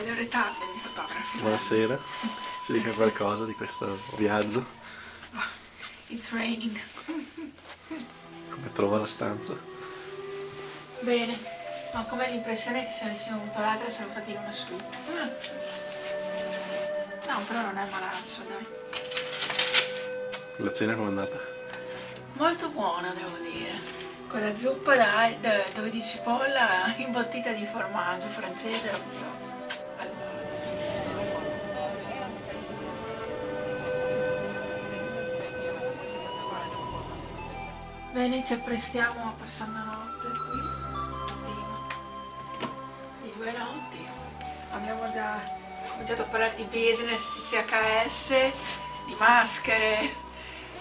Bello ritardo mi fotografo. Buonasera, ci dica qualcosa di questo viaggio? It's raining. Come trova la stanza? Bene, ho come l'impressione che se avessimo avuto l'altra saremmo stati in una suite. No, però non è malaccio, dai. La cena com'è andata? Molto buona, devo dire. Con la zuppa dove di cipolla imbottita di formaggio francese, era proprio malvagio. Bene, ci apprestiamo a passare la notte qui, di 2 notti. Abbiamo già cominciato a parlare di business, CCHS, di maschere,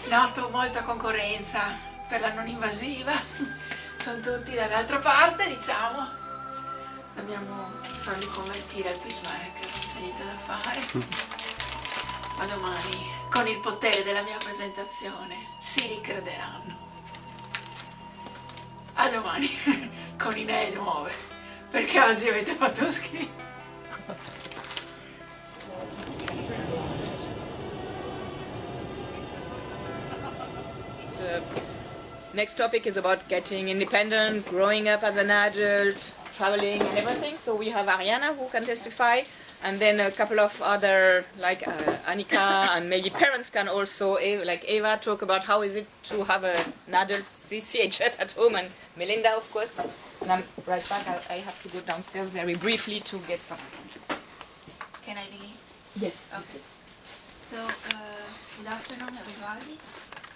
noto molta concorrenza per la non invasiva, sono tutti dall'altra parte, diciamo. Dobbiamo farli convertire al pacemaker, non c'è niente da fare. Ma domani, con il potere della mia presentazione, si ricrederanno. A domani, con idee nuove, perché oggi avete fatto schifo. Next topic is about getting independent, growing up as an adult, traveling and everything. So we have Arianna who can testify, and then a couple of other, like Annika, and maybe parents can also, like Eva, talk about how is it to have an adult CCHS at home, and Melinda, of course. And I'm right back. I have to go downstairs very briefly to get some. Can I begin? Yes. Okay. So, good afternoon, everybody.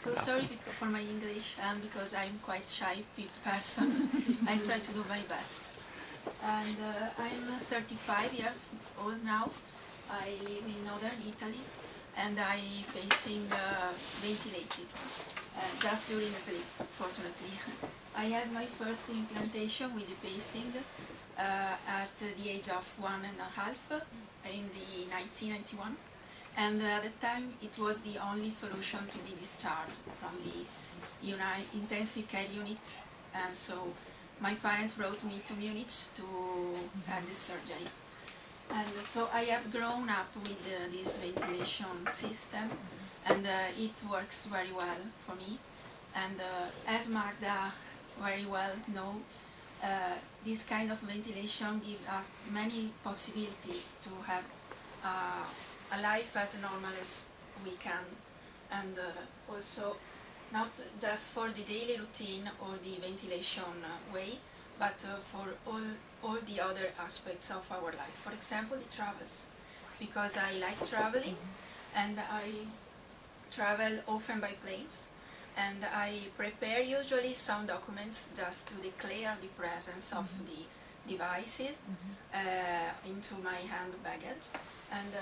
So sorry for my English, because I'm quite shy person. I try to do my best. And I'm 35 years old now. I live in northern Italy, and I facing ventilated just during sleep, fortunately. I had my first implantation with the pacing at the age of 1.5 in the 1991. And at the time, it was the only solution to be discharged from the intensive care unit. And so my parents brought me to Munich to have this surgery. And so I have grown up with this ventilation system, and it works very well for me. And as Magda very well knows, this kind of ventilation gives us many possibilities to have a life as normal as we can, and also not just for the daily routine or the ventilation way, but for all the other aspects of our life. For example, the travels, because I like traveling, and I travel often by planes, and I prepare usually some documents just to declare the presence of the devices into my hand baggage. And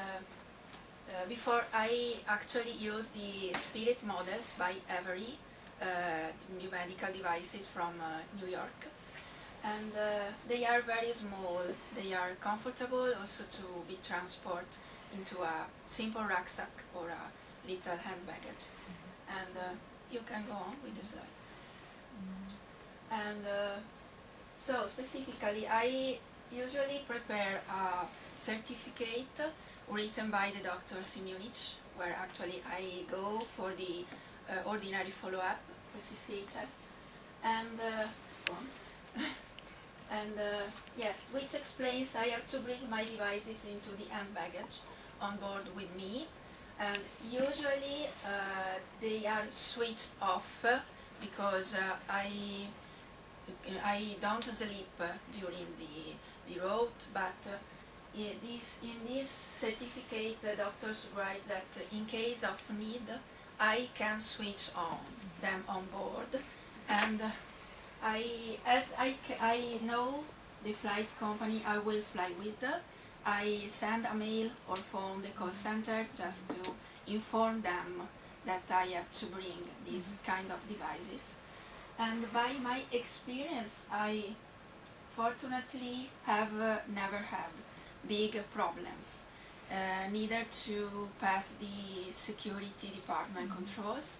before I actually use the spirit models by Avery, new medical devices from New York. And they are very small, they are comfortable also to be transported into a simple rucksack or a little hand baggage. And you can go on with the slides. And so specifically, I usually prepare a certificate written by the doctors in Munich, where actually I go for the ordinary follow-up for CCHS, and yes, which explains I have to bring my devices into the hand baggage on board with me, and usually they are switched off because I don't sleep during the road, but in this certificate, the doctors write that in case of need, I can switch on them on board, and as I know the flight company I will fly with, I send a mail or phone the call center just to inform them that I have to bring these kind of devices. And by my experience, I fortunately have never had big problems, neither to pass the security department controls.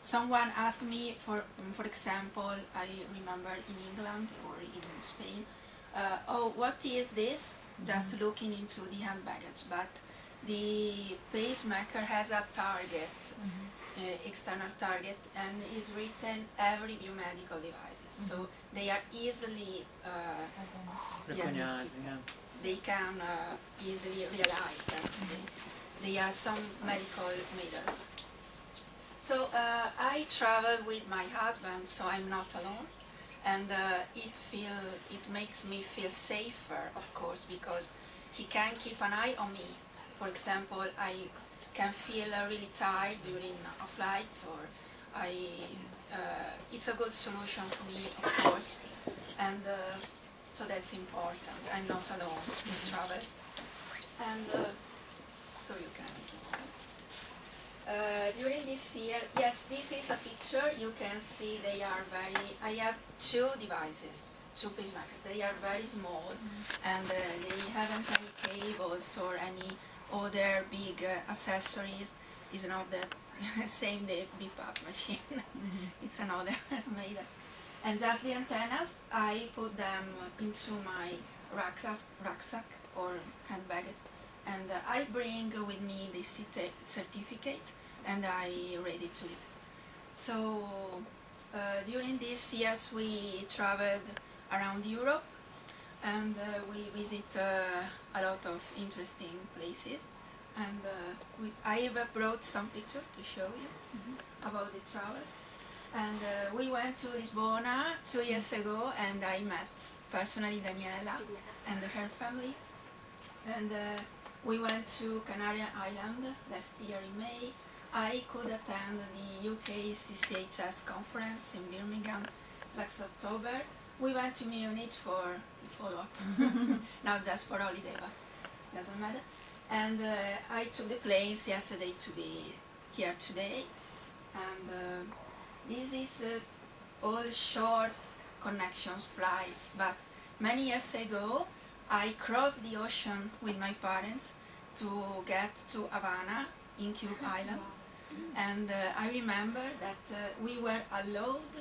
Someone asked me, for example, I remember in England or in Spain, oh, what is this? Just looking into the hand baggage, but the pacemaker has a target, external target, and is written every biomedical devices. So they are easily, yes, they can easily realize that they are some medical meters. So I travel with my husband, so I'm not alone, and it makes me feel safer, of course, because he can keep an eye on me. For example, I can feel really tired during a flight, or it's a good solution for me, of course, and so that's important. I'm not alone in travels, and so you can keep on. During this year, yes, this is a picture. You can see they are I have two devices, two pacemakers. They are very small, and they haven't any cables or any other big accessories. Is not the same the BPAP machine. It's another made. And just the antennas, I put them into my rucksack or hand baggage, and I bring with me the certificate, and I ready to leave. So during these years we traveled around Europe, and we visit a lot of interesting places, and I have brought some pictures to show you about the travels. And we went to Lisbona 2 years ago, and I met personally Daniela and her family, and we went to Canary Island last year in May. I could attend the UK CCHS conference in Birmingham last October. We went to Munich for follow-up, not just for holiday, but doesn't matter. And I took the planes yesterday to be here today. And this is all short connections, flights, but many years ago I crossed the ocean with my parents to get to Havana in Cube Island. And I remember that we were allowed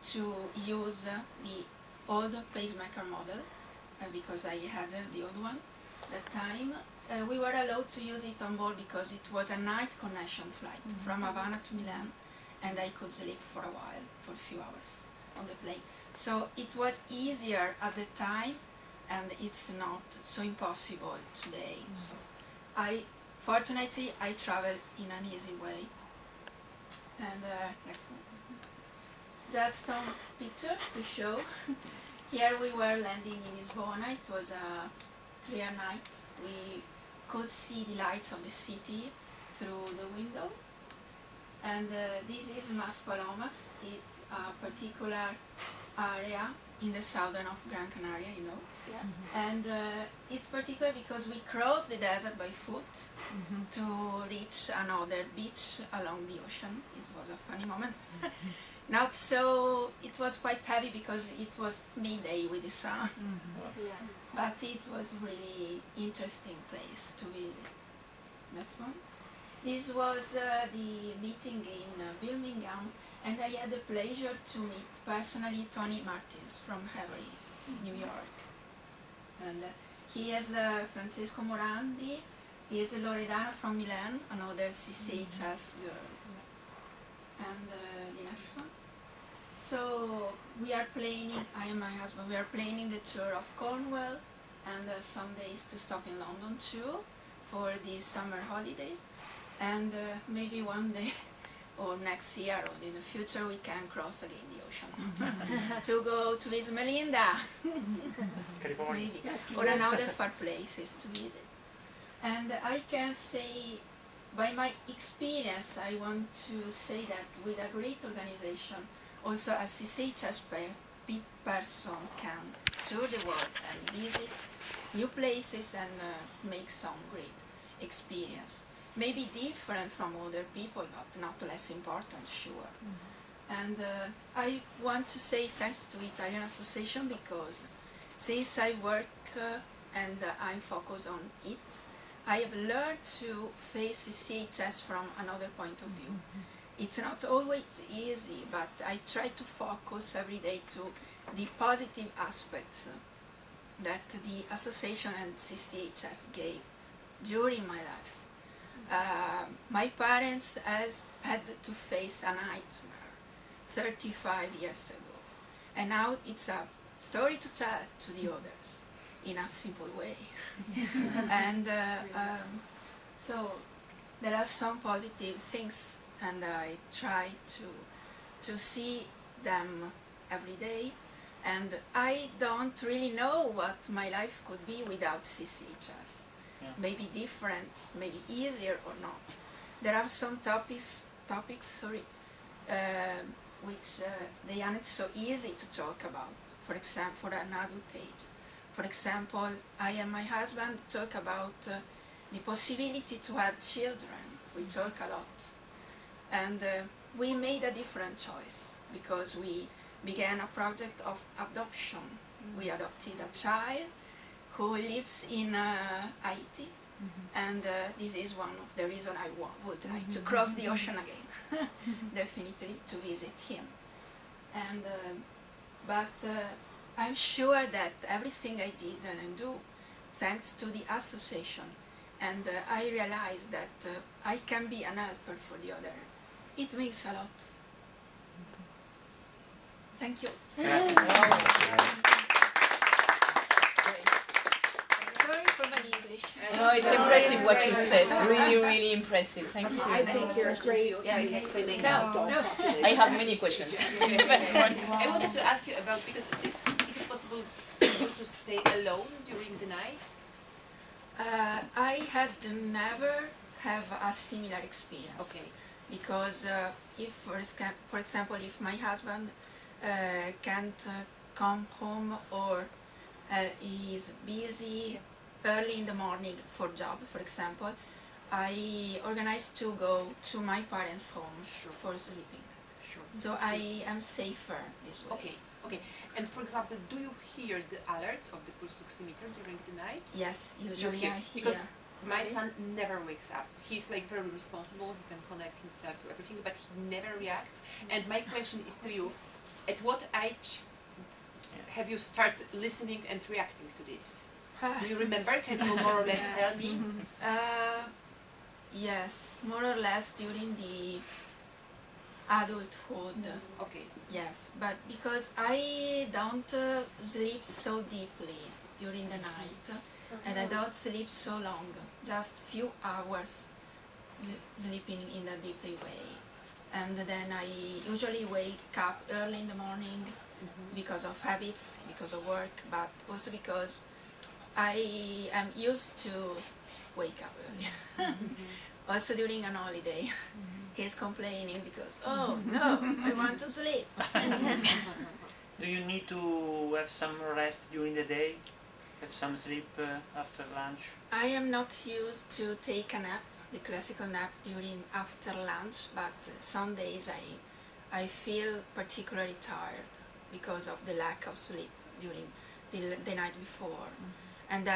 to use the old pacemaker model, because I had the old one that time. We were allowed to use it on board because it was a night connection flight from Havana to Milan, and I could sleep for a while, for a few hours on the plane. So it was easier at the time, and it's not so impossible today. So fortunately, I travel in an easy way. And next one. Just some picture to show. Here we were landing in Lisbona. It was a clear night. We could see the lights of the city through the window. And this is Mas Palomas. It's a particular area in the southern of Gran Canaria, you know. Yeah. And it's particular because we crossed the desert by foot to reach another beach along the ocean. It was a funny moment. Not so, it was quite heavy because it was midday with the sun. Yeah. But it was really interesting place to visit. Next one. This was the meeting in Birmingham, and I had the pleasure to meet personally Tony Martins from Avery, New York. And he is Francesco Morandi, he is Loredana from Milan, another CCHS girl. And the next one. So we are planning, I and my husband, we are planning the tour of Cornwall, and some days to stop in London too for these summer holidays. And maybe one day or next year or in the future we can cross again the ocean to go to visit Melinda. California. Maybe. Yes. Or another far places to visit. And I can say, by my experience, I want to say that with a great organization, also a CCHS person can tour the world and visit new places and make some great experience. Maybe different from other people, but not less important, sure. And I want to say thanks to Italian Association, because since I work and I'm focused on it, I have learned to face CCHS from another point of view. It's not always easy, but I try to focus every day to the positive aspects, that the association and CCHS gave during my life. My parents had to face a nightmare 35 years ago, and now it's a story to tell to the others in a simple way. And so there are some positive things, and I try to see them every day. And I don't really know what my life could be without CCHS. Yeah. Maybe different, maybe easier or not. There are some topics, which they aren't so easy to talk about. For example, for an adult age. For example, I and my husband talk about the possibility to have children. We talk a lot. And we made a different choice because we began a project of adoption. We adopted a child who lives in Haiti, and this is one of the reasons I would like to cross the ocean again, definitely to visit him. And but I'm sure that everything I did and do, thanks to the association, and I realized that I can be an helper for the other. It means a lot. Thank you. Sorry for my English. No, it's impressive what you said. Really, really impressive. Thank you. I think you're great. Yeah, okay. No. I have many questions. I wanted to ask you about, because is it possible for you to stay alone during the night? I had never have a similar experience. Okay. Because if, for example, if my husband can't come home or is busy early in the morning for job, for example, I organize to go to my parents' home for sleeping. Sure. So I am safer this way. Okay. Okay. And for example, do you hear the alerts of the pulse oximeter during the night? Yes, usually I hear. Because my son never wakes up. He's like very responsible. He can connect himself to everything, but he never reacts. And my question is to you: at what age have you started listening and reacting to this? Do you remember? Can you more or less tell me? Yes, more or less during the adulthood. Okay. Yes, but because I don't sleep so deeply during the night, and I don't sleep so long, just few hours sleeping in a deeply way. And then I usually wake up early in the morning because of habits, because of work, but also because I am used to wake up early. Also during an holiday, he's complaining because, oh no, I want to sleep. Do you need to have some rest during the day? Have some sleep after lunch? I am not used to take a nap, the classical nap after lunch, but some days I feel particularly tired because of the lack of sleep during the night before. And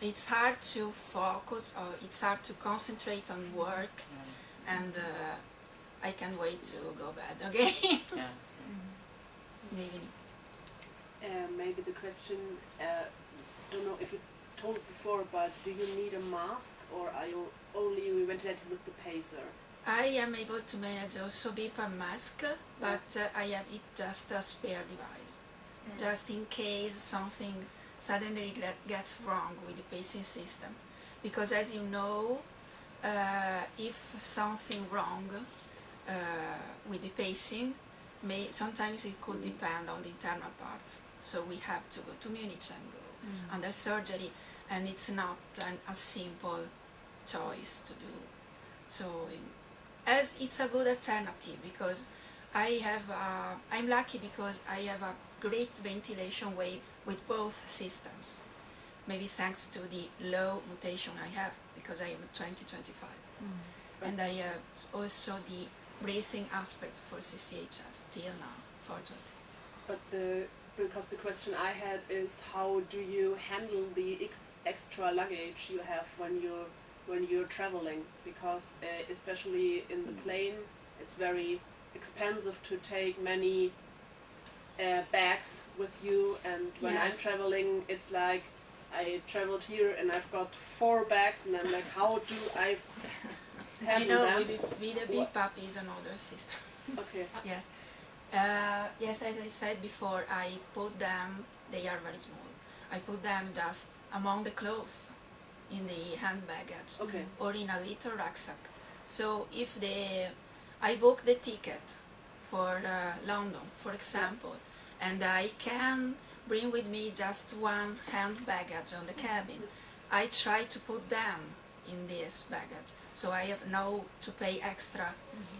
it's hard to focus, or it's hard to concentrate on work, and I can't wait to go bed again. Maybe. Maybe the question, don't know if you told before, but do you need a mask, or are you only ventilated with the pacer? I am able to manage also BIPA mask, but I have it just a spare device, just in case something suddenly gets wrong with the pacing system. Because as you know, if something wrong with the pacing, sometimes it could depend on the internal parts. So we have to go to Munich and go under surgery, and it's not a simple choice to do. So as it's a good alternative, because I'm lucky because I have a great ventilation way with both systems. Maybe thanks to the low mutation I have, because I am 20-25. And I have also the breathing aspect for CCHS till now, fortunately. But because the question I had is, how do you handle the extra luggage you have when you're traveling? Because especially in the plane, it's very expensive to take many bags with you, and when I'm Yes. traveling, it's like I traveled here and I've got 4 bags, and I'm like, how do I I handle know them? with the big puppy is another system. Okay. Yes. Yes, as I said before, I put them, they are very small, I put them just among the clothes in the hand baggage Okay. or in a little rucksack. So if I book the ticket for London, for example, and I can bring with me just one hand baggage on the cabin, I try to put them in this baggage. So I have no to pay extra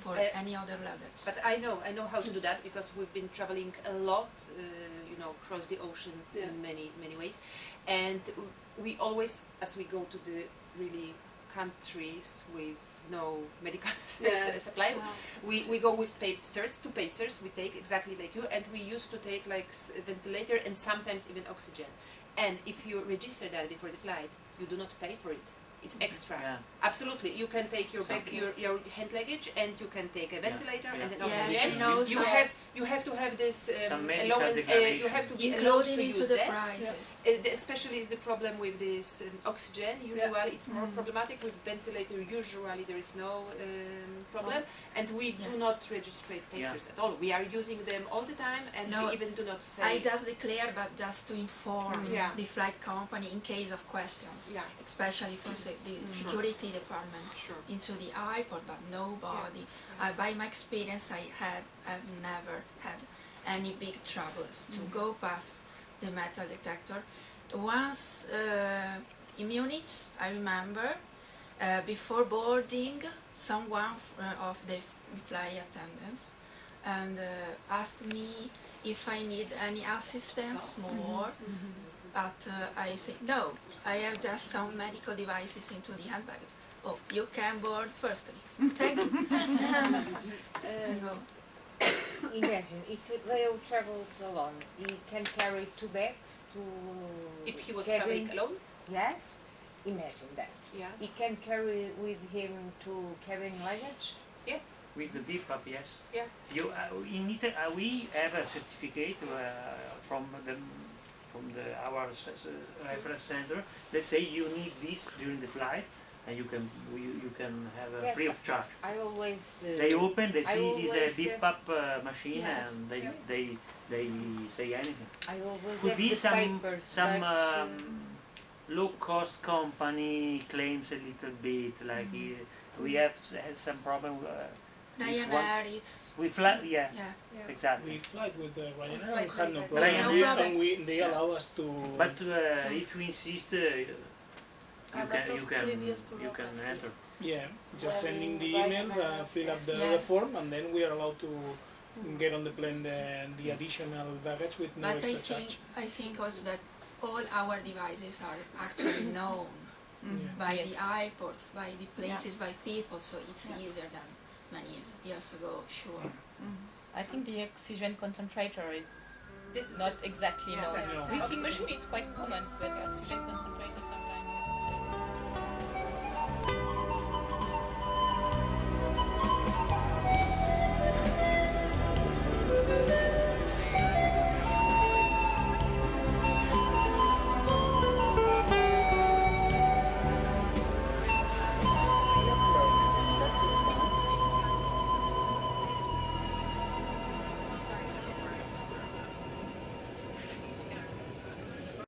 for any other luggage. But I know how to do that because we've been traveling a lot, across the oceans in many ways, and we always, as we go to the really countries with no medical supply, we go with pacers, 2 pacers we take exactly like you, and we used to take like ventilator and sometimes even oxygen. And if you register that before the flight, you do not pay for it. It's extra. Yeah. Absolutely. You can take your bag, your hand luggage, and you can take a ventilator and an Yes, oxygen. I know, You so have to have this Some medical you have to be allowed included to into use the that. prices. Especially is the problem with this oxygen. Usually it's more problematic. With ventilator, usually there is no problem, and we do not register pacers at all. We are using them all the time, and we even do not say. I just declare, but just to inform the flight company in case of questions, especially for the security department into the airport, but nobody. By my experience, I've never had any big troubles to go past the metal detector. Once in Munich, I remember, before boarding, someone of the flight attendants and asked me if I need any assistance more, but I said no, I have just some medical devices into the hand baggage. Oh, you can board firstly. Thank you. Imagine if Leo travels alone, he can carry 2 bags to. If he was cabin. traveling alone. Yes, imagine that. Yeah. He can carry with him to cabin luggage. With the big pup, yes. Yeah. You in Italy, we have a certificate from our reference center. They say you need this during the flight, and you can have a free of charge. I always. They open, they see this always, beep up machine, Yes. and they say anything. I always Could have be the some papers, but, low cost company claims a little bit like we have had some problem. Ryanair, it's We fly, yeah, exactly. We fly with the Ryanair Fly and had no like problem, Ryanair. No problem. and they allow us to. But if you insist, you can enter. Yeah, just sending the email, fill up the form, and then we are allowed to get on the plane the additional baggage with no but extra charge. I think also that all our devices are actually known by the airports, by the places, by people, so it's easier than many years ago, sure. I think the oxygen concentrator is This is not exactly known. exactly. No. Breathing machine, it's quite common, but oxygen concentrators are